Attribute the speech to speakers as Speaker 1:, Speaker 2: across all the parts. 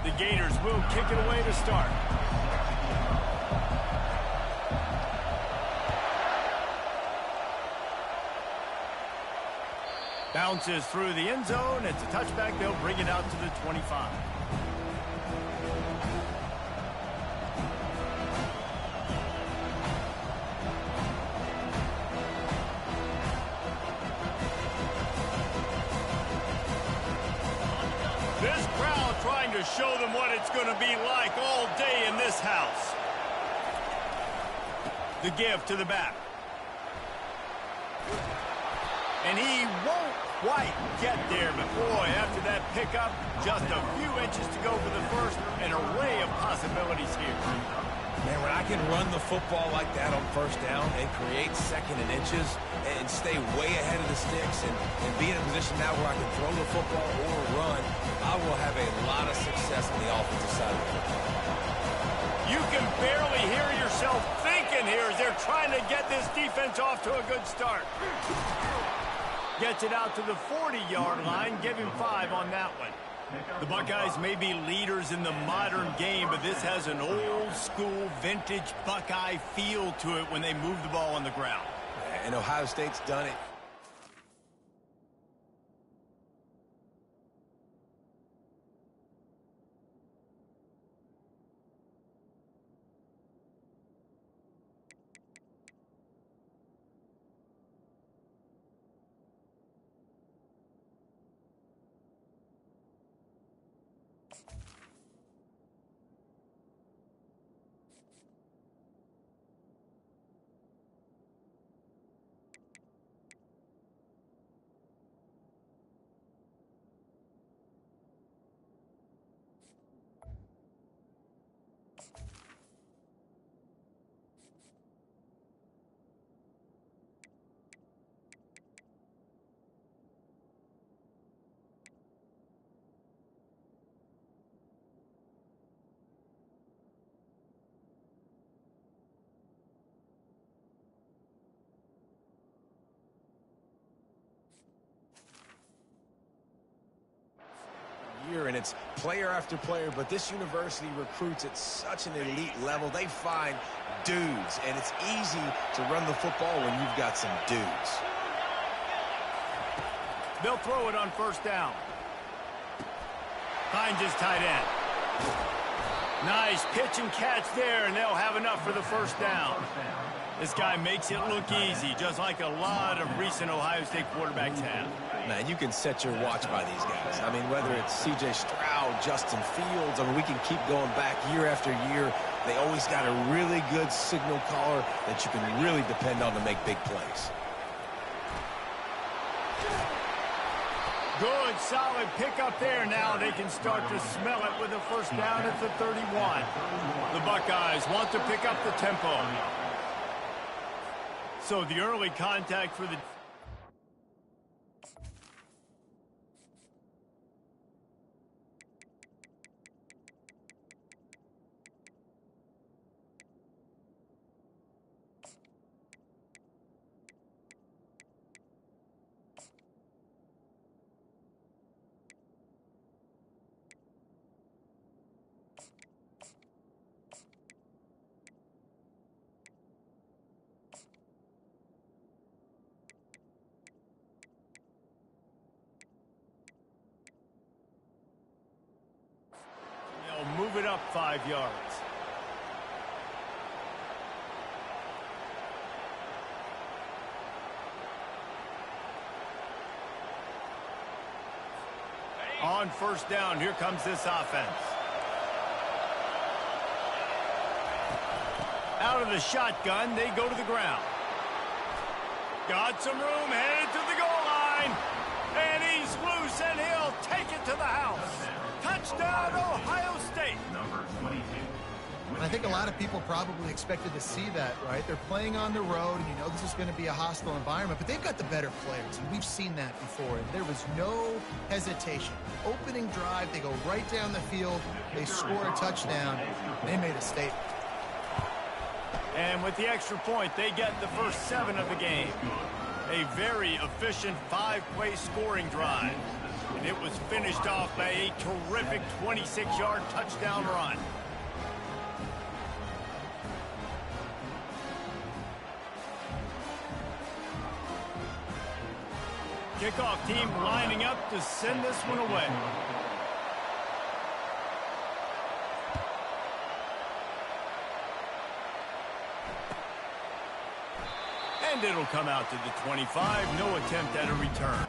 Speaker 1: The Gators will kick it away to start. Bounces through the end zone. It's a touchback. They'll bring it out to the 25. This crowd trying to show them what it's going to be like all day in this house. The give to the back. And he won't quite get there, but boy, after that pickup, just a few inches to go for the first. An array of possibilities here.
Speaker 2: Man, when I can run the football like that on first down and create second and inches and stay way ahead of the sticks and be in a position now where I can throw the football or run, I will have a lot of success on the offensive side of the football.
Speaker 1: You can barely hear yourself thinking here as they're trying to get this defense off to a good start. Gets it out to the 40-yard line. Give him 5 on that one. The Buckeyes may be leaders in the modern game, but this has an old-school, vintage Buckeye feel to it when they move the ball on the ground.
Speaker 2: And Ohio State's done it. And it's player after player, but this university recruits at such an elite level. They find dudes, and it's easy to run the football when you've got some dudes.
Speaker 1: They'll throw it on first down. Finds his tight end. Nice pitch and catch there, and they'll have enough for the first down. This guy makes it look easy, just like a lot of recent Ohio State quarterbacks have.
Speaker 2: Man, you can set your watch by these guys. I mean, whether it's C.J. Stroud, Justin Fields, I mean, we can keep going back year after year. They always got a really good signal caller that you can really depend on to make big plays.
Speaker 1: Good, solid pickup there. Now they can start to smell it with a first down at the 31. The Buckeyes want to pick up the tempo. So the early contact for the... Move it up 5 yards. On first down, here comes this offense. Out of the shotgun, they go to the ground. Got some room, headed to the goal line. And he's loose, and he'll take it to the house. Touchdown, Ohio State.
Speaker 3: Number 22.
Speaker 4: And I think a lot of people probably expected to see that, right? They're playing on the road, and you know this is going to be a hostile environment, but they've got the better players, and we've seen that before. And there was no hesitation. Opening drive, they go right down the field, they score a touchdown, they made a statement.
Speaker 1: And with the extra point, they get the first 7 of the game. A very efficient 5-play scoring drive. And it was finished off by a terrific 26-yard touchdown run. Kickoff team lining up to send this one away. And it'll come out to the 25. No attempt at a return.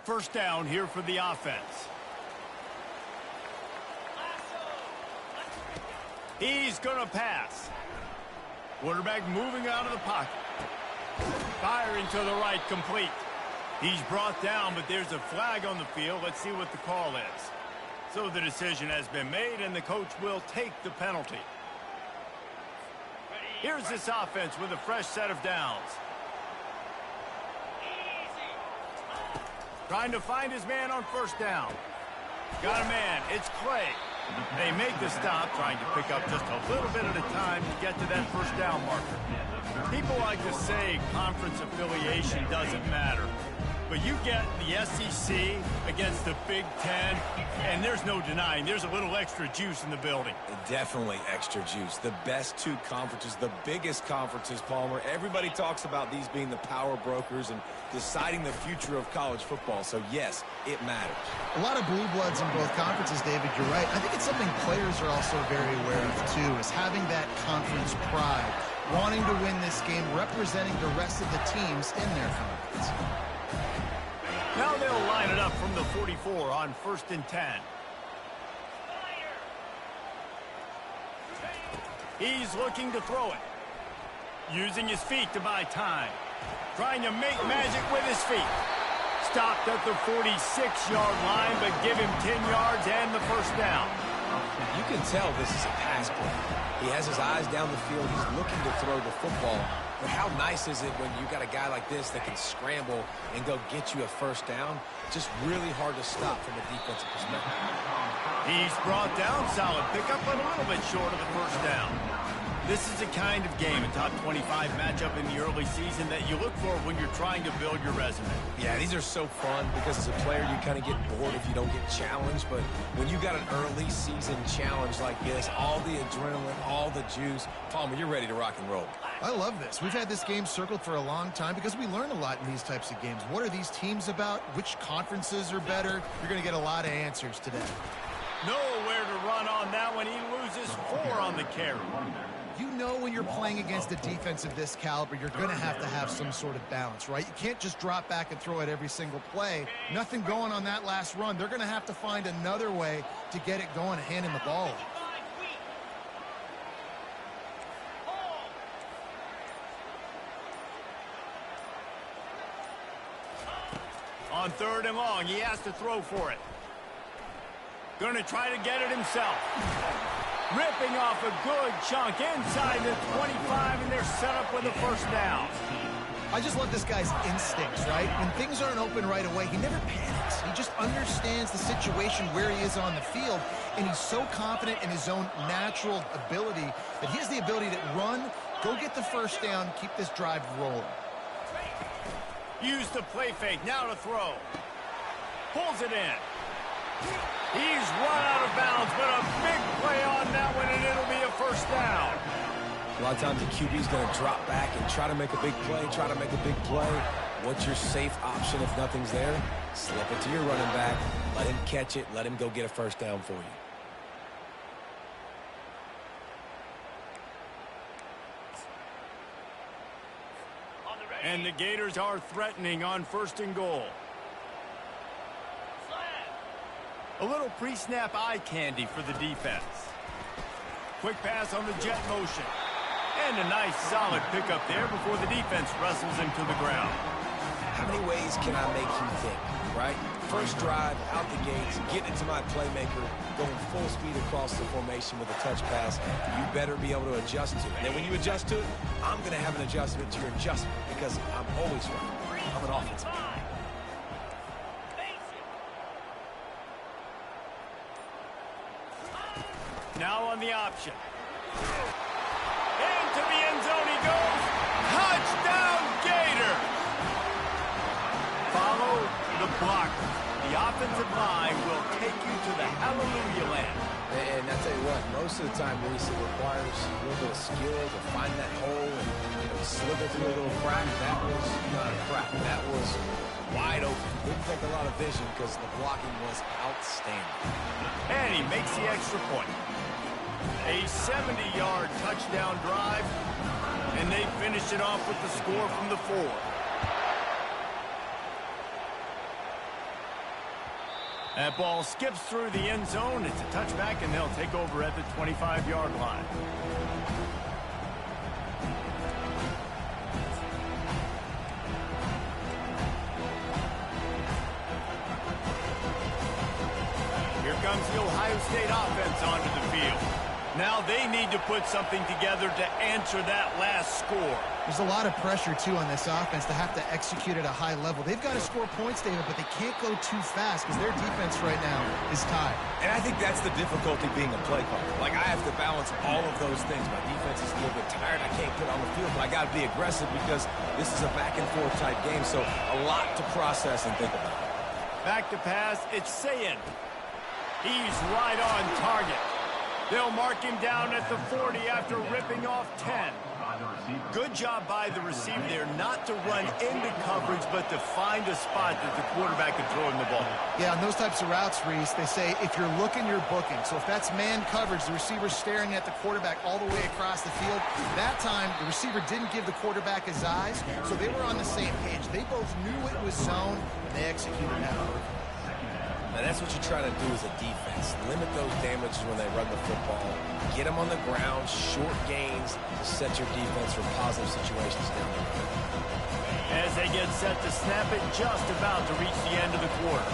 Speaker 1: First down here for the offense. He's going to pass. Quarterback moving out of the pocket. Firing to the right, complete. He's brought down, but there's a flag on the field. Let's see what the call is. So the decision has been made, and the coach will take the penalty. Here's this offense with a fresh set of downs. Trying to find his man on first down. Got a man. It's Clay. They make the stop, trying to pick up just a little bit at a time to get to that first down marker. People like to say conference affiliation doesn't matter. But you get the SEC against the Big Ten, and there's no denying there's a little extra juice in the building.
Speaker 2: Definitely extra juice. The best two conferences, the biggest conferences, Palmer. Everybody talks about these being the power brokers and deciding the future of college football. So, yes, it matters.
Speaker 4: A lot of blue bloods in both conferences, David. You're right. I think it's something players are also very aware of, too, is having that conference pride, wanting to win this game, representing the rest of the teams in their conference.
Speaker 1: Now they'll line it up from the 44 on 1st and 10. He's looking to throw it. Using his feet to buy time. Trying to make magic with his feet. Stopped at the 46-yard line, but give him 10 yards and the first down.
Speaker 2: You can tell this is a pass play. He has his eyes down the field. He's looking to throw the football. But how nice is it when you got a guy like this that can scramble and go get you a first down? Just really hard to stop from a defensive perspective.
Speaker 1: He's brought down, solid pickup, but a little bit short of the first down. This is the kind of game, a top 25 matchup in the early season, that you look for when you're trying to build your resume.
Speaker 2: Yeah, these are so fun because as a player, you kind of get bored if you don't get challenged. But when you got an early season challenge like this, all the adrenaline, all the juice, Palmer, you're ready to rock and roll.
Speaker 4: I love this. We've had this game circled for a long time because we learn a lot in these types of games. What are these teams about? Which conferences are better? You're going to get a lot of answers today.
Speaker 1: Nowhere to run on that one. He loses 4 on the carry.
Speaker 4: You know when you're playing against a defense of this caliber, you're going to have some sort of balance, right? You can't just drop back and throw it every single play. Nothing going on that last run. They're going to have to find another way to get it going and hand him the ball.
Speaker 1: On 3rd and long, he has to throw for it. Going to try to get it himself. Ripping off a good chunk inside the 25, and they're set up with a first down.
Speaker 4: I just love this guy's instincts, right? When things aren't open right away, he never panics. He just understands the situation where he is on the field, and he's so confident in his own natural ability that he has the ability to run, go get the first down, keep this drive rolling.
Speaker 1: Use the play fake, now to throw. Pulls it in. He's run out of bounds, but a big play on that one, and it'll be a first down.
Speaker 2: A lot of times the QB's going to drop back and try to make a big play, What's your safe option if nothing's there? Slip it to your running back, let him catch it, let him go get a first down for you.
Speaker 1: And the Gators are threatening on 1st and goal. A little pre-snap eye candy for the defense. Quick pass on the jet motion. And a nice solid pickup there before the defense wrestles him to the ground.
Speaker 2: How many ways can I make you think, right? First drive, out the gates, getting it to my playmaker, going full speed across the formation with a touch pass. You better be able to adjust to it. And then when you adjust to it, I'm going to have an adjustment to your adjustment because I'm always right. I'm an offensive guy.
Speaker 1: Now on the option. Into the end zone he goes. Touchdown, Gator! Follow the blocker. The offensive line will take you to the hallelujah land.
Speaker 2: And I tell you what, most of the time, Reese, it requires a little bit of skill to find that hole and slip it through a little crack. That was not a crack. That was wide open. Didn't take a lot of vision because the blocking was outstanding.
Speaker 1: And he makes the extra point. A 70-yard touchdown drive, and they finish it off with the score from the 4. That ball skips through the end zone. It's a touchback, and they'll take over at the 25-yard line. Here comes the Ohio State offense onto the field. Now they need to put something together to answer that last score.
Speaker 4: There's a lot of pressure, too, on this offense to have to execute at a high level. They've got to score points, David, but they can't go too fast because their defense right now is tied.
Speaker 2: And I think that's the difficulty being a play caller. Like, I have to balance all of those things. My defense is a little bit tired. I can't put on the field, but I got to be aggressive because this is a back-and-forth type game, so a lot to process and think about.
Speaker 1: Back to pass, it's Sayin. He's right on target. They'll mark him down at the 40 after ripping off 10. Good job by the receiver there not to run into coverage, but to find a spot that the quarterback can throw him the ball.
Speaker 4: Yeah, on those types of routes, Reese, they say if you're looking, you're booking. So if that's man coverage, the receiver's staring at the quarterback all the way across the field. That time, the receiver didn't give the quarterback his eyes, so they were on the same page. They both knew it was zone, and they executed that perfectly.
Speaker 2: Now, that's what you try to do as a defense. Limit those damages when they run the football. Get them on the ground, short gains to set your defense for positive situations down the road.
Speaker 1: As they get set to snap it, just about to reach the end of the quarter.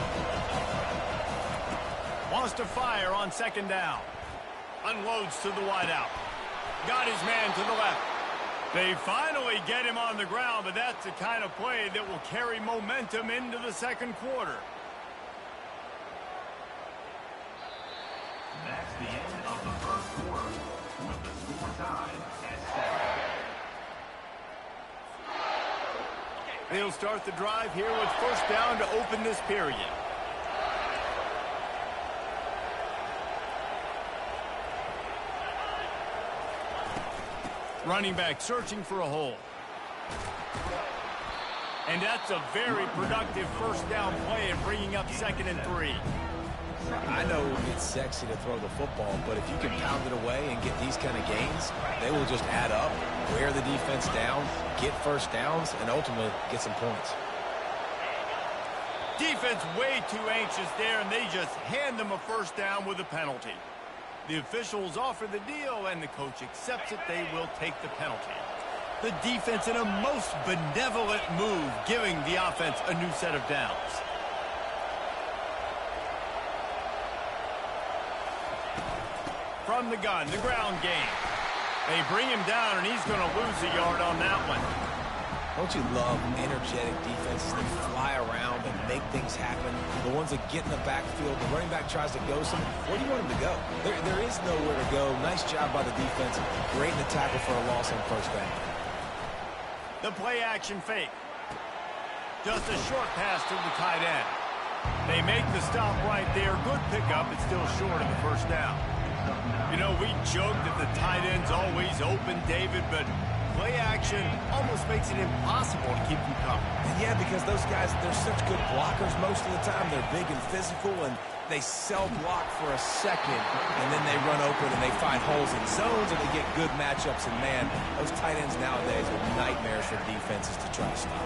Speaker 1: Wants to fire on 2nd down. Unloads to the wideout. Got his man to the left. They finally get him on the ground, but that's the kind of play that will carry momentum into the 2nd quarter.
Speaker 3: That's the end of the 1st quarter, with the score tied at 7.
Speaker 1: They'll start the drive here with 1st down to open this period. Running back searching for a hole. And that's a very productive 1st down play and bringing up 2nd and 3.
Speaker 2: I know it's sexy to throw the football, but if you can pound it away and get these kind of gains, they will just add up, wear the defense down, get 1st downs, and ultimately get some points.
Speaker 1: Defense way too anxious there, and they just hand them a 1st down with a penalty. The officials offer the deal, and the coach accepts it. They will take the penalty. The defense in a most benevolent move, giving the offense a new set of downs. From the gun, the ground game. They bring him down, and he's going to lose a yard on that one.
Speaker 2: Don't you love energetic defenses that fly around and make things happen? The ones that get in the backfield, the running back tries to go somewhere. Where do you want him to go? There is nowhere to go. Nice job by the defense, creating the tackle for a loss on first down.
Speaker 1: The play action fake. Just a short pass to the tight end. They make the stop right there. Good pickup. It's still short of the first down. You know, we joke that the tight end's always open, David, but play action almost makes it impossible to keep them coming.
Speaker 2: And yeah, because those guys, they're such good blockers most of the time. They're big and physical, and they sell block for a second, and then they run open and they find holes in zones, and they get good matchups. And, man, those tight ends nowadays are nightmares for defenses to try to stop.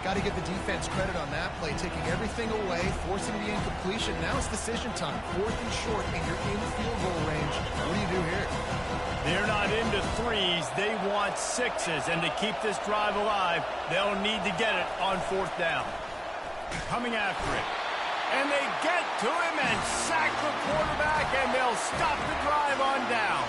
Speaker 4: Got to give the defense credit on that play, taking everything away, forcing the incompletion. Now it's decision time. 4th and short, and you're in field goal range. What do you do here?
Speaker 1: They're not into threes. They want sixes. And to keep this drive alive, they'll need to get it on 4th down. Coming after it. And they get to him and sack the quarterback, and they'll stop the drive on down.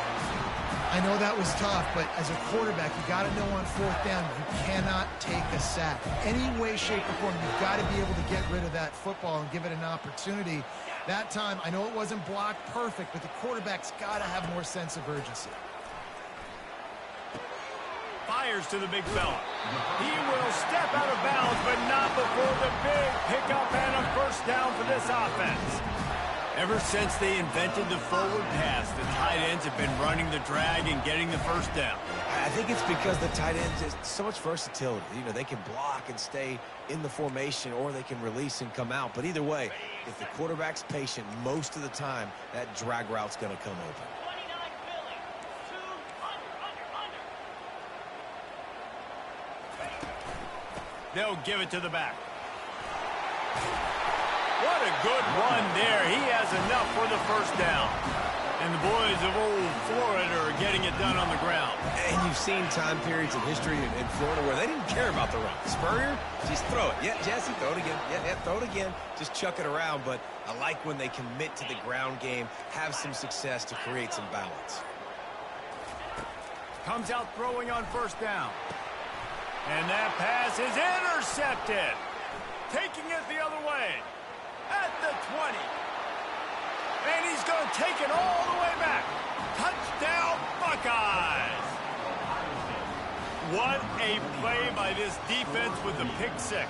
Speaker 4: I know that was tough, but as a quarterback, you got to know on 4th down, you cannot take a sack. Any way, shape, or form, you've got to be able to get rid of that football and give it an opportunity. That time, I know it wasn't blocked perfect, but the quarterback's got to have more sense of urgency.
Speaker 1: Fires to the big fella. He will step out of bounds, but not before the big pickup and a first down for this offense. Ever since they invented the forward pass, the tight ends have been running the drag and getting the first down.
Speaker 2: I think it's because the tight ends is so much versatility. You know, they can block and stay in the formation, or they can release and come out. But either way, if the quarterback's patient most of the time, that drag route's going to come open.
Speaker 1: They'll give it to the back. What a good run there. He has enough for the first down. And the boys of old Florida are getting it done on the ground.
Speaker 2: And you've seen time periods in history in Florida where they didn't care about the run. Spurrier, just throw it. Yeah, Jesse, throw it again. Yeah, throw it again. Just chuck it around. But I like when they commit to the ground game, have some success to create some balance.
Speaker 1: Comes out throwing on first down. And that pass is intercepted. Taking it the other way. At the 20. And he's going to take it all the way back. Touchdown, Buckeyes. What a play by this defense with the pick six.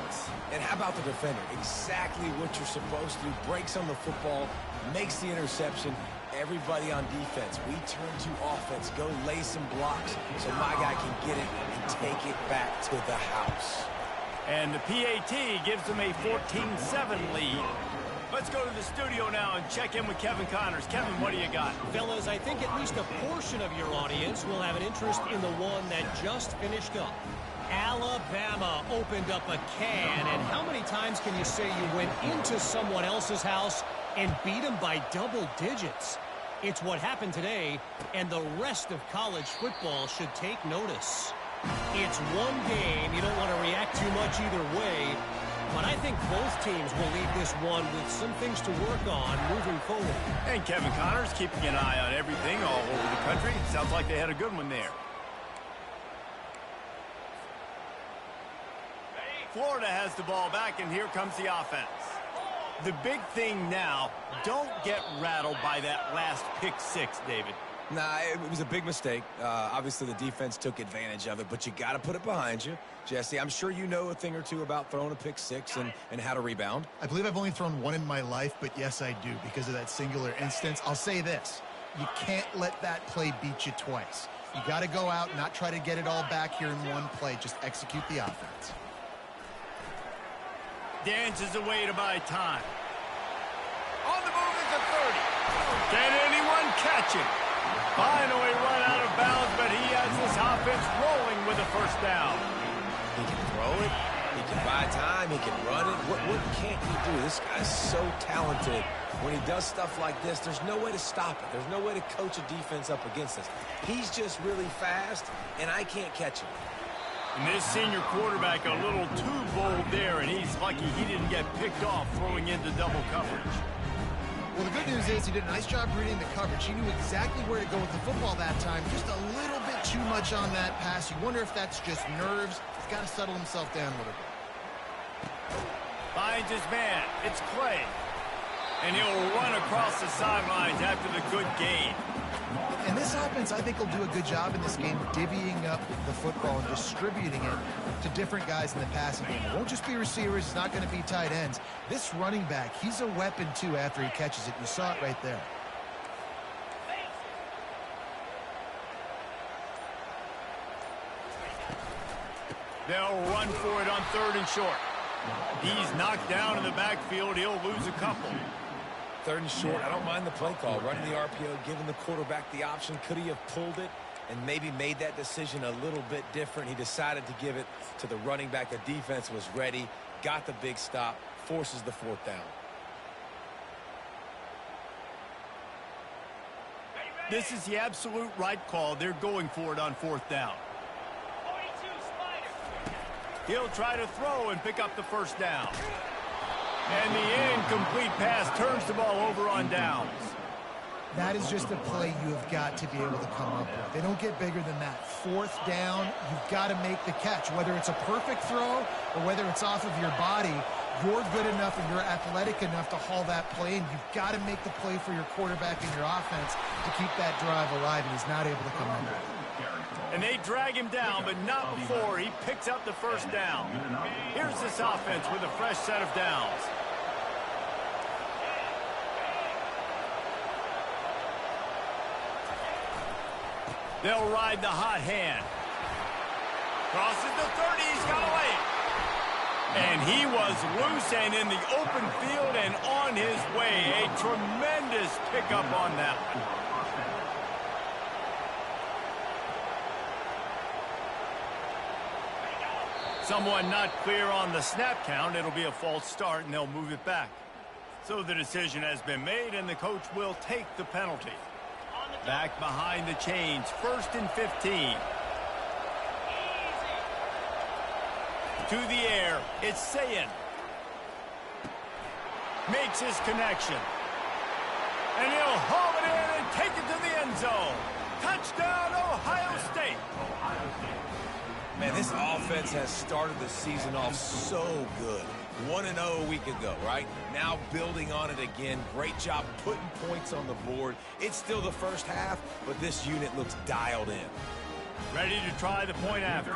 Speaker 2: And how about the defender? Exactly what you're supposed to do. Breaks on the football, makes the interception. Everybody on defense, we turn to offense. Go lay some blocks so my guy can get it and take it back to the house.
Speaker 1: And the PAT gives them a 14-7 lead. Let's go to the studio now and check in with Kevin Connors. Kevin, what do you got?
Speaker 5: Fellas, I think at least a portion of your audience will have an interest in the one that just finished up. Alabama opened up a can, and how many times can you say you went into someone else's house and beat them by double digits? It's what happened today, and the rest of college football should take notice. It's one game. You don't want to react too much either way, but I think both teams will leave this one with some things to work on moving forward.
Speaker 1: And Kevin Connors keeping an eye on everything all over the country. Sounds like they had a good one there. Florida has the ball back, and here comes the offense. The big thing now, don't get rattled by that last pick six, David.
Speaker 2: Nah, it was a big mistake. Obviously, the defense took advantage of it, but you got to put it behind you. Jesse, I'm sure you know a thing or two about throwing a pick six and how to rebound.
Speaker 4: I believe I've only thrown one in my life, but yes, I do because of that singular instance. I'll say this. You can't let that play beat you twice. You got to go out and not try to get it all back here in one play. Just execute the offense.
Speaker 1: Dances away to buy time. On the move is the 30. Can anyone catch him? Finally run out of bounds, but he has this offense rolling with a first down.
Speaker 2: He can throw it. He can buy time. He can run it. What can't he do? This guy's so talented. When he does stuff like this, there's no way to stop it. There's no way to coach a defense up against this. He's just really fast, and I can't catch him.
Speaker 1: And this senior quarterback a little too bold there, and he's lucky he didn't get picked off throwing into double coverage.
Speaker 4: Well, the good news is he did a nice job reading the coverage. He knew exactly where to go with the football that time, just a little bit too much on that pass. You wonder if that's just nerves. He's got to settle himself down a little bit.
Speaker 1: Finds his man. It's Clay. And he'll run across the sidelines after the good gain.
Speaker 4: And this offense, I think, will do a good job in this game divvying up the football and distributing it to different guys in the passing game. It won't just be receivers. It's not going to be tight ends. This running back, he's a weapon, too, after he catches it. You saw it right there.
Speaker 1: They'll run for it on 3rd and short. He's knocked down in the backfield. He'll lose a couple.
Speaker 2: 3rd and short. I don't mind the play call. Running the RPO, giving the quarterback the option. Could he have pulled it and maybe made that decision a little bit different? He decided to give it to the running back. The defense was ready, got the big stop, forces the 4th down.
Speaker 1: This is the absolute right call. They're going for it on 4th down. He'll try to throw and pick up the 1st down. And the incomplete pass turns the ball over on downs.
Speaker 4: That is just a play you have got to be able to come up with. They don't get bigger than that. 4th down, you've got to make the catch. Whether it's a perfect throw or whether it's off of your body, you're good enough and you're athletic enough to haul that play, and you've got to make the play for your quarterback and your offense to keep that drive alive, and he's not able to come up with it.
Speaker 1: And they drag him down, but not before he picks up the 1st down. Here's this offense with a fresh set of downs. They'll ride the hot hand. Crosses the 30, he's got away. And he was loose and in the open field and on his way. A tremendous pickup on that one. Someone not clear on the snap count. It'll be a false start, and they'll move it back. So the decision has been made, and the coach will take the penalty. Back behind the chains, 1st and 15. To the air, it's Sayin. Makes his connection. And he'll haul it in and take it to the end zone. Touchdown, Ohio State.
Speaker 2: Man, this offense has started the season off so good. 1-0 a week ago, right? Now building on it again. Great job putting points on the board. It's still the 1st half, but this unit looks dialed in.
Speaker 1: Ready to try the point after.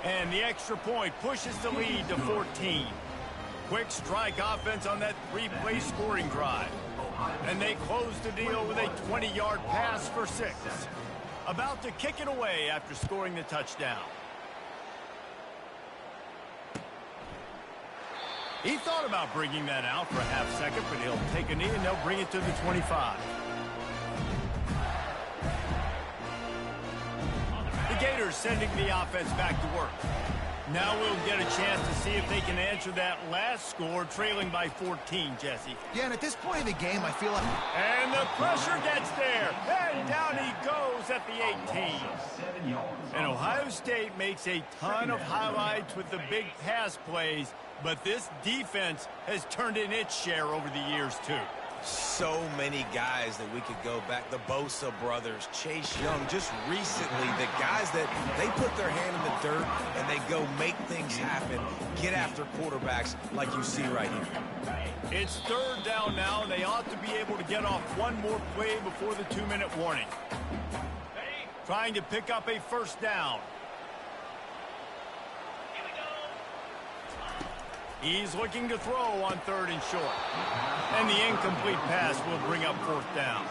Speaker 1: And the extra point pushes the lead to 14. Quick strike offense on that 3-play scoring drive. And they close the deal with a 20-yard pass for 6. About to kick it away after scoring the touchdown. He thought about bringing that out for a half second, but he'll take a knee and they'll bring it to the 25. The Gators sending the offense back to work. Now we'll get a chance to see if they can answer that last score, trailing by 14, Jesse.
Speaker 4: Yeah, and at this point in the game, I feel like...
Speaker 1: And the pressure gets there. And down he goes at the 18. And Ohio State makes a ton of highlights with the big pass plays, but this defense has turned in its share over the years, too.
Speaker 2: So many guys that we could go back. The Bosa brothers, Chase Young, just recently, the guys that they put their hand in the dirt and they go make things happen, get after quarterbacks like you see right here.
Speaker 1: It's 3rd down now, and they ought to be able to get off one more play before the 2-minute warning. Trying to pick up a 1st down. He's looking to throw on 3rd and short. And the incomplete pass will bring up 4th down.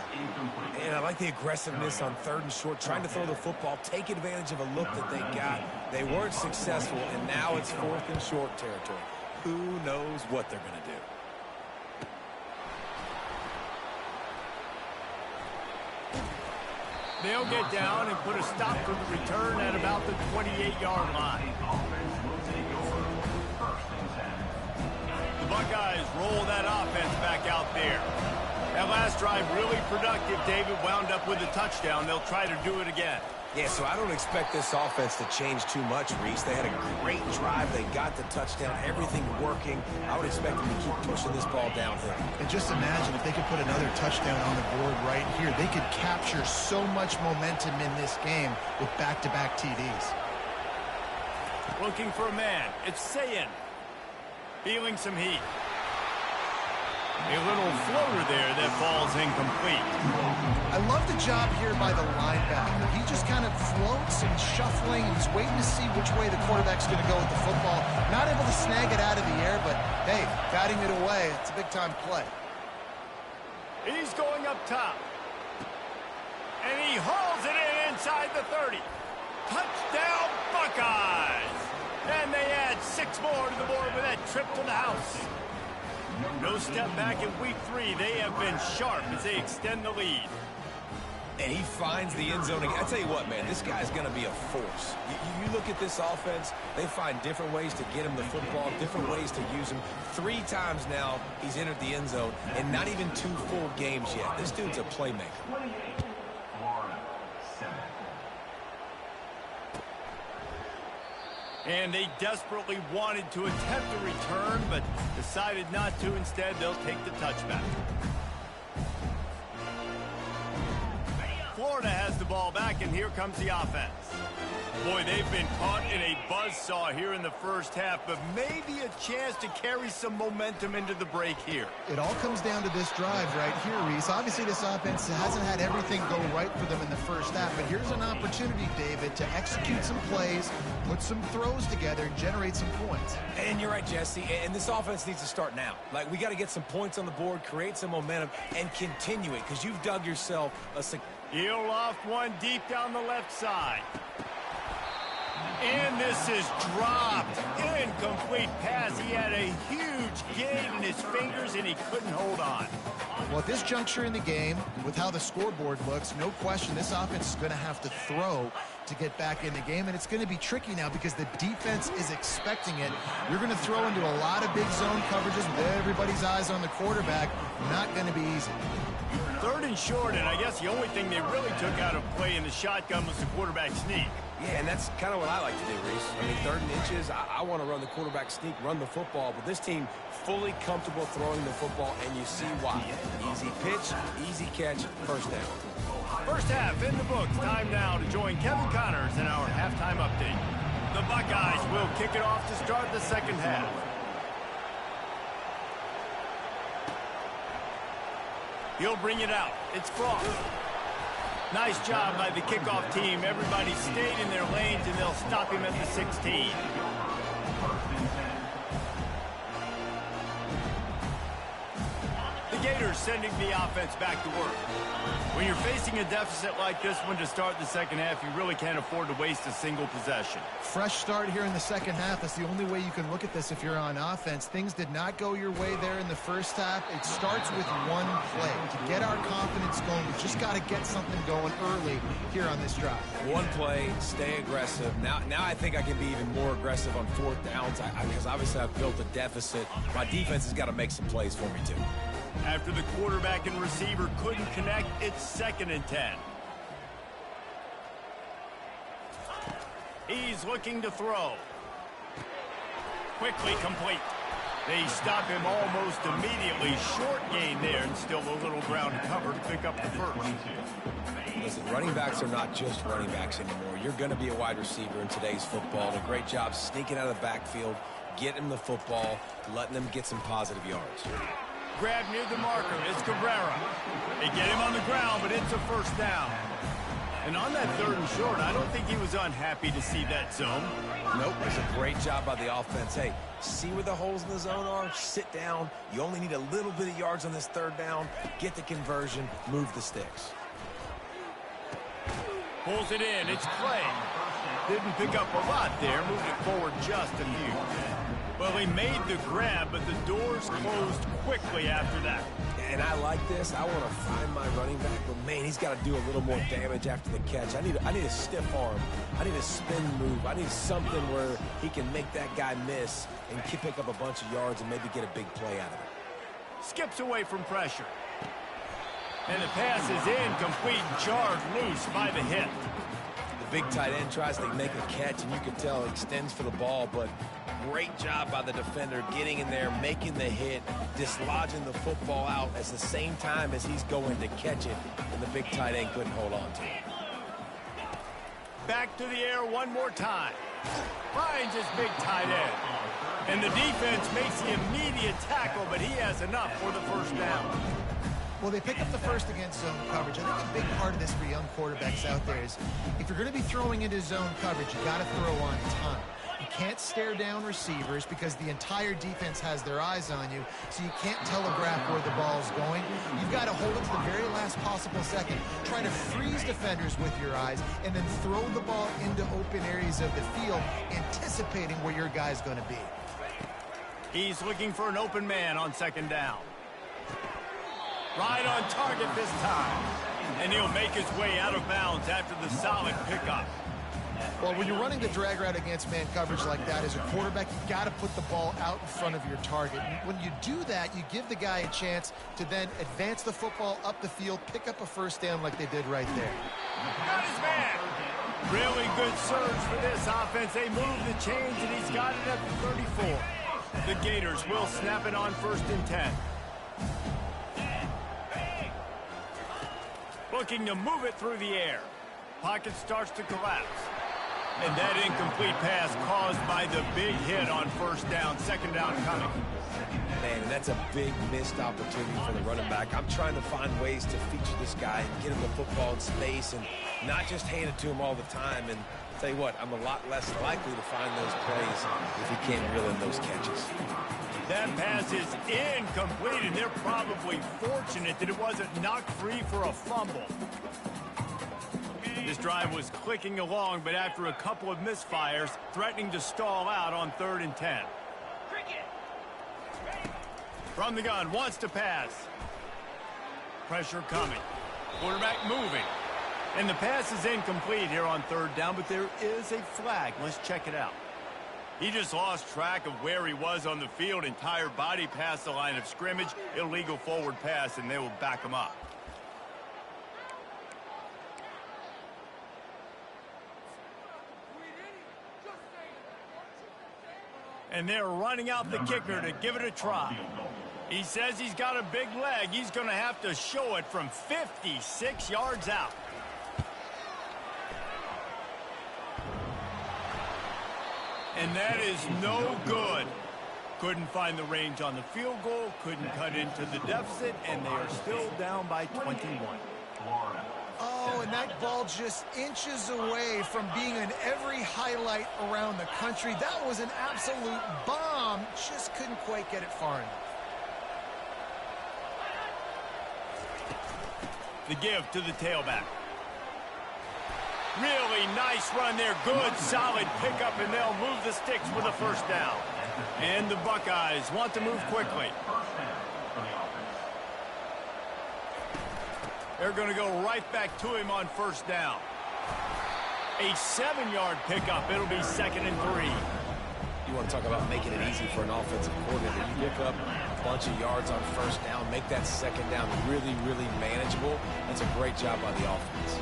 Speaker 2: And I like the aggressiveness on 3rd and short, trying to throw the football, take advantage of a look that they got. They weren't successful, and now it's 4th and short territory. Who knows what they're going to do?
Speaker 1: They'll get down and put a stop to the return at about the 28-yard line. The Buckeyes roll that offense back out there. That last drive really productive. David wound up with a touchdown. They'll try to do it again.
Speaker 2: Yeah, so I don't expect this offense to change too much, Reese. They had a great drive. They got the touchdown, everything working. I would expect them to keep pushing this ball downhill.
Speaker 4: And just imagine if they could put another touchdown on the board right here. They could capture so much momentum in this game with back-to-back TDs.
Speaker 1: Looking for a man. It's Sayin. Feeling some heat. A little floater there that falls incomplete.
Speaker 4: I love the job here by the linebacker. He just kind of floats and shuffling, and he's waiting to see which way the quarterback's going to go with the football. Not able to snag it out of the air, but, hey, batting it away, it's a big-time play.
Speaker 1: He's going up top. And he hauls it in inside the 30. Touchdown, Buckeyes! And they add 6 more to the board with that trip to the house. No step back in week 3. They have been sharp as they extend the lead.
Speaker 2: And he finds the end zone. I tell you what, man, this guy's going to be a force. You look at this offense, they find different ways to get him the football, different ways to use him. 3 times now he's entered the end zone, and not even 2 full games yet. This dude's a playmaker.
Speaker 1: And they desperately wanted to attempt a return, but decided not to. Instead, they'll take the touchback. Florida has the ball back, and here comes the offense. Boy, they've been caught in a buzzsaw here in the first half, but maybe a chance to carry some momentum into the break here.
Speaker 4: It all comes down to this drive right here, Reese. Obviously, this offense hasn't had everything go right for them in the first half, but here's an opportunity, David, to execute some plays, put some throws together, and generate some points.
Speaker 2: And you're right, Jesse, and this offense needs to start now. Like, we got to get some points on the board, create some momentum, and continue it, because you've dug yourself a...
Speaker 1: He'll loft one deep down the left side. And this is dropped. Incomplete pass. He had a huge gain in his fingers, and he couldn't hold on.
Speaker 4: Well, at this juncture in the game, with how the scoreboard looks, no question this offense is going to have to throw to get back in the game, and it's going to be tricky now because the defense is expecting it. You're going to throw into a lot of big zone coverages with everybody's eyes on the quarterback. Not going to be easy.
Speaker 1: 3rd and short, and I guess the only thing they really took out of play in the shotgun was the quarterback sneak.
Speaker 2: Yeah, and that's kind of what I like to do, Reese. I mean, 3rd and inches, I want to run the quarterback sneak, run the football, but this team fully comfortable throwing the football, and you see why. Easy pitch, easy catch, first down.
Speaker 1: First half in the books. Time now to join Kevin Connors in our halftime update. The Buckeyes will kick it off to start the second half. He'll bring it out. It's Frost. Nice job by the kickoff team. Everybody stayed in their lanes, and they'll stop him at the 16. The Gators sending the offense back to work. When you're facing a deficit like this one to start the second half, you really can't afford to waste a single possession.
Speaker 4: Fresh start here in the second half. That's the only way you can look at this if you're on offense. Things did not go your way there in the first half. It starts with one play. To get our confidence going, we've just got to get something going early here on this drive.
Speaker 2: One play, stay aggressive. Now I think I can be even more aggressive on 4th downs because obviously I've built a deficit. My defense has got to make some plays for me, too.
Speaker 1: After the quarterback and receiver couldn't connect, it's 2nd and 10. He's looking to throw. Quickly complete. They stop him almost immediately. Short gain there, and still a little ground cover to pick up the first.
Speaker 2: Listen, running backs are not just running backs anymore. You're going to be a wide receiver in today's football. And a great job sneaking out of the backfield, getting the football, letting them get some positive yards.
Speaker 1: Grab near the marker. It's Cabrera. They get him on the ground, but it's a first down. And on that 3rd and short, I don't think he was unhappy to see that zone.
Speaker 2: Nope, it's a great job by the offense. Hey, see where the holes in the zone are? Sit down. You only need a little bit of yards on this 3rd down. Get the conversion. Move the sticks.
Speaker 1: Pulls it in. It's Clay. Didn't pick up a lot there. Moved it forward just a few. Well, he made the grab, but the doors closed quickly after that.
Speaker 2: And I like this. I want to find my running back, but man, he's got to do a little more damage after the catch. I need a stiff arm. I need a spin move. I need something where he can make that guy miss and pick up a bunch of yards and maybe get a big play out of it.
Speaker 1: Skips away from pressure. And the pass is incomplete, jarred loose by the hit.
Speaker 2: big tight end tries to make a catch, and you can tell he extends for the ball, but great job by the defender getting in there, making the hit, dislodging the football out at the same time as he's going to catch it, and the big tight end couldn't hold on to it.
Speaker 1: Back to the air one more time. Finds his big tight end. And the defense makes the immediate tackle, but he has enough for the first down.
Speaker 4: Well, they pick up the first against zone coverage. I think a big part of this for young quarterbacks out there is if you're going to be throwing into zone coverage, you got to throw on time. You can't stare down receivers because the entire defense has their eyes on you, so you can't telegraph where the ball's going. You've got to hold it to the very last possible second. Try to freeze defenders with your eyes and then throw the ball into open areas of the field, anticipating where your guy's going to be.
Speaker 1: He's looking for an open man on second down. Right on target this time. And he'll make his way out of bounds after the solid pickup.
Speaker 4: Well, when you're running the drag route against man coverage like that, as a quarterback, you got to put the ball out in front of your target. And when you do that, you give the guy a chance to then advance the football up the field, pick up a first down like they did right there.
Speaker 1: Got his man. Really good surge for this offense. They move the chains, and he's got it at the 34. The Gators will snap it on 1st and 10. Looking to move it through the air. Pocket starts to collapse. And that incomplete pass caused by the big hit on first down. Second down coming.
Speaker 2: Man, that's a big missed opportunity for the running back. I'm trying to find ways to feature this guy and get him the football in space and not just hand it to him all the time. And I'll tell you what, I'm a lot less likely to find those plays if he can't reel in those catches.
Speaker 1: That pass is incomplete, and they're probably fortunate that it wasn't knocked free for a fumble. This drive was clicking along, but after a couple of misfires, threatening to stall out on 3rd and 10. From the gun, wants to pass. Pressure coming. Quarterback moving. And the pass is incomplete here on 3rd down, but there is a flag. Let's check it out. He just lost track of where he was on the field. Entire body past the line of scrimmage. Illegal forward pass, and they will back him up. And they're running out the kicker to give it a try. He says he's got a big leg. He's going to have to show it from 56 yards out. And that is no good. Couldn't find the range on the field goal, couldn't cut into the deficit, and they are still down by 21.
Speaker 4: Oh, and that ball just inches away from being in every highlight around the country. That was an absolute bomb. Just couldn't quite get it far enough.
Speaker 1: The give to the tailback. Really nice run there. Good, solid pickup, and they'll move the sticks with a first down. And the Buckeyes want to move quickly. They're going to go right back to him on first down. A 7-yard pickup. It'll be 2nd and 3.
Speaker 2: You want to talk about making it easy for an offensive coordinator. You pick up a bunch of yards on first down, make that second down really, really manageable. That's a great job by the offense.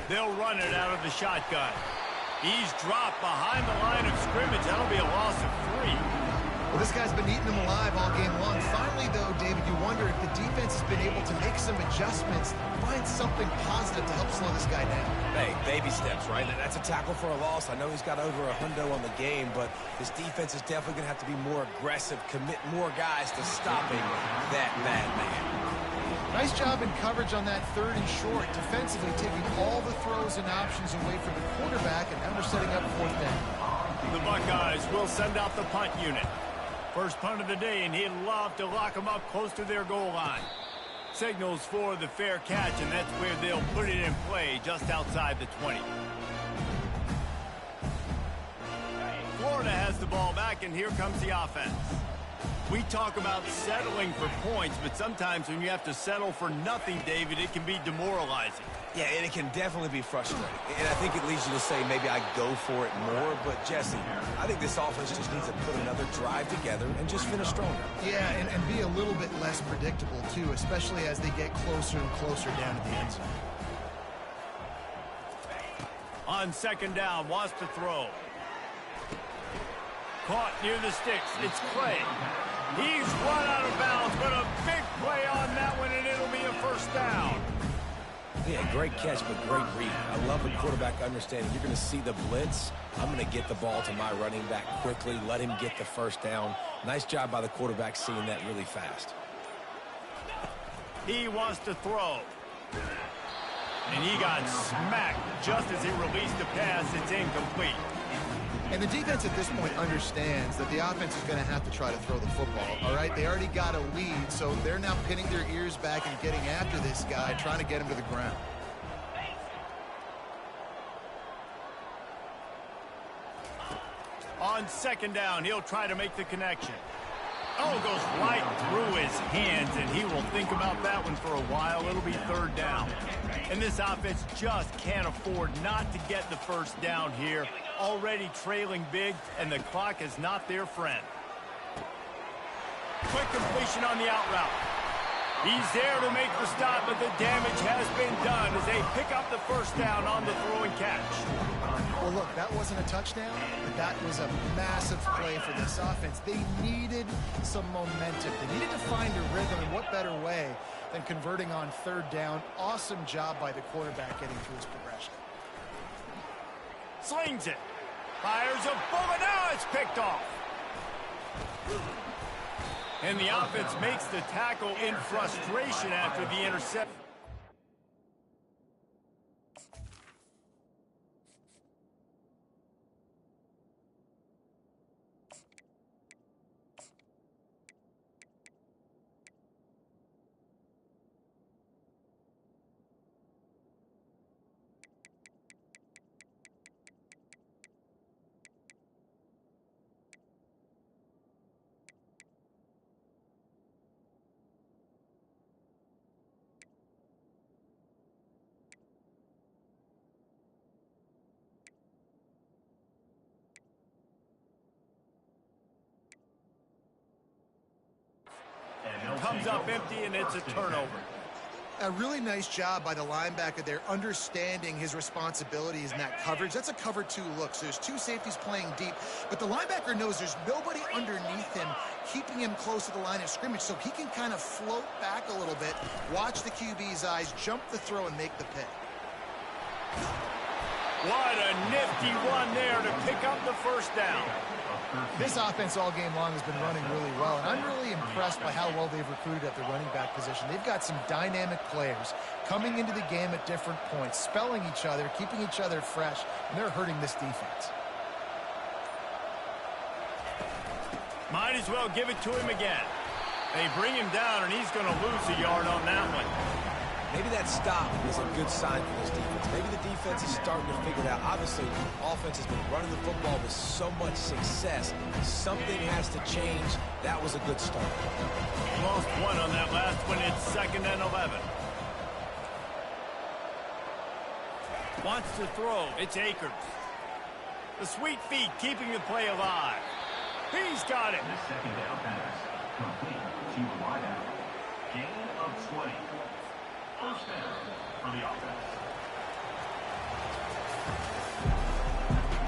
Speaker 1: They'll run it out of the shotgun. He's dropped behind the line of scrimmage. That'll be a loss of 3.
Speaker 4: Well, this guy's been eating them alive all game long. Finally, though, David, you wonder if the defense has been able to make some adjustments, find something positive to help slow this guy down.
Speaker 2: Hey, baby steps, right? That's a tackle for a loss. I know he's got over $100 on the game, but this defense is definitely going to have to be more aggressive, commit more guys to stopping that bad man.
Speaker 4: Nice job in coverage on that 3rd and short, defensively taking all the throws and options away from the quarterback, and now we're setting up 4th down.
Speaker 1: The Buckeyes will send out the punt unit. First punt of the day, and he'd love to lock them up close to their goal line. Signals for the fair catch, and that's where they'll put it in play, just outside the 20. Florida has the ball back, and here comes the offense. We talk about settling for points, but sometimes when you have to settle for nothing, David, it can be demoralizing.
Speaker 2: Yeah, and it can definitely be frustrating. And I think it leads you to say maybe I go for it more. But, Jesse, I think this offense just needs to put another drive together and just finish stronger.
Speaker 4: Yeah, and be a little bit less predictable, too, especially as they get closer and closer down to the end zone.
Speaker 1: On second down, wants to throw. Caught near the sticks. It's Clay. He's run out of bounds, but a big play on that one, and it'll be a first down.
Speaker 2: Yeah, great catch, but great read. I love the quarterback understanding. You're going to see the blitz. I'm going to get the ball to my running back quickly, let him get the first down. Nice job by the quarterback seeing that really fast.
Speaker 1: He wants to throw. And he got smacked just as he released the pass. It's incomplete.
Speaker 4: And the defense at this point understands that the offense is going to have to try to throw the football, all right? They already got a lead, so they're now pinning their ears back and getting after this guy, trying to get him to the ground.
Speaker 1: On second down, he'll try to make the connection. Oh, goes right through his hands, and he will think about that one for a while. It'll be third down. And this offense just can't afford not to get the first down here. Already trailing big, and the clock is not their friend. Quick completion on the out route. He's there to make the stop, but the damage has been done as they pick up the first down on the throw and catch.
Speaker 4: Well, look, that wasn't a touchdown, but that was a massive play for this offense. They needed some momentum. They needed to find a rhythm, and what better way than converting on third down. Awesome job by the quarterback getting through his progression.
Speaker 1: Slings it. Fires a bullet. Now it's picked off. And the offense makes the tackle in frustration after the interception. Comes up empty, and it's a turnover.
Speaker 4: A really nice job by the linebacker there, understanding his responsibilities in that coverage. That's a cover two look, so there's two safeties playing deep, but the linebacker knows there's nobody underneath him keeping him close to the line of scrimmage, so he can kind of float back a little bit, watch the QB's eyes, jump the throw, and make the pick.
Speaker 1: What a nifty run there to pick up the first down.
Speaker 4: This offense all game long has been running really well, and I'm really impressed by how well they've recruited at the running back position. They've got some dynamic players coming into the game at different points, spelling each other, keeping each other fresh, and they're hurting this defense.
Speaker 1: Might as well give it to him again. They bring him down, and he's going to lose a yard on that one.
Speaker 2: Maybe that stop is a good sign for this defense. Maybe the defense is starting to figure it out. Obviously, offense has been running the football with so much success. Something has to change. That was a good start.
Speaker 1: Lost one on that last one. It's 2nd and 11. Wants to throw. It's Akers. The sweet feet keeping the play alive. He's got it.
Speaker 3: The second down pass. Complete to wideout. Gain of 20. First down for the offense.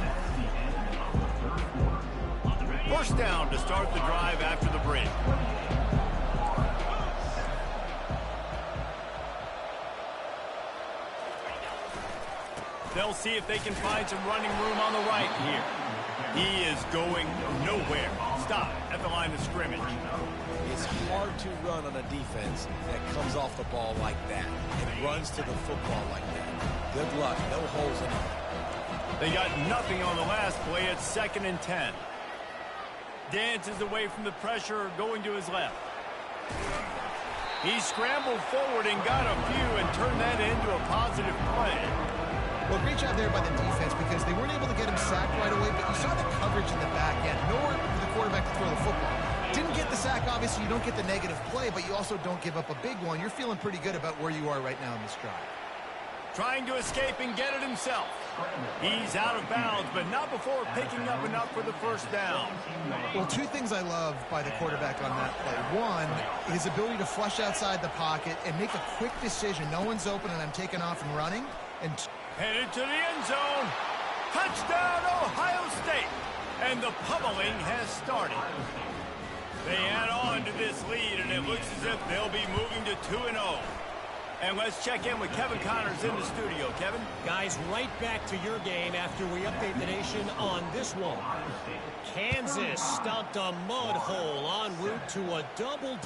Speaker 3: That's the end of the third quarter.
Speaker 1: First down to start the drive after the break. They'll see if they can find some running room on the right here. He is going nowhere. Stop at the line of scrimmage.
Speaker 2: It's hard to run on a defense that comes off the ball like that and runs to the football like that. Good luck. No holes in it.
Speaker 1: They got nothing on the last play. It's 2nd and 10. Dances away from the pressure, going to his left. He scrambled forward and got a few and turned that into a positive play.
Speaker 4: Well, great job there by the defense because they weren't able to get him sacked right away, but you saw the coverage in the back end. Nowhere for the quarterback to throw the football. Didn't get sack, obviously you don't get the negative play, but you also don't give up a big one. You're feeling pretty good about where you are right now in this drive.
Speaker 1: Trying to escape and get it himself. He's out of bounds, but not before picking up enough for the first down.
Speaker 4: Well, two things I love by the quarterback on that play. One, his ability to flush outside the pocket and make a quick decision. No one's open and I'm taking off and running. And
Speaker 1: headed to the end zone. Touchdown, Ohio State. And the pummeling has started. They add on to this lead, and it looks as if they'll be moving to 2-0. And let's check in with Kevin Connors in the studio. Kevin?
Speaker 5: Guys, right back to your game after we update the nation on this one. Kansas stopped a mud hole en route to a double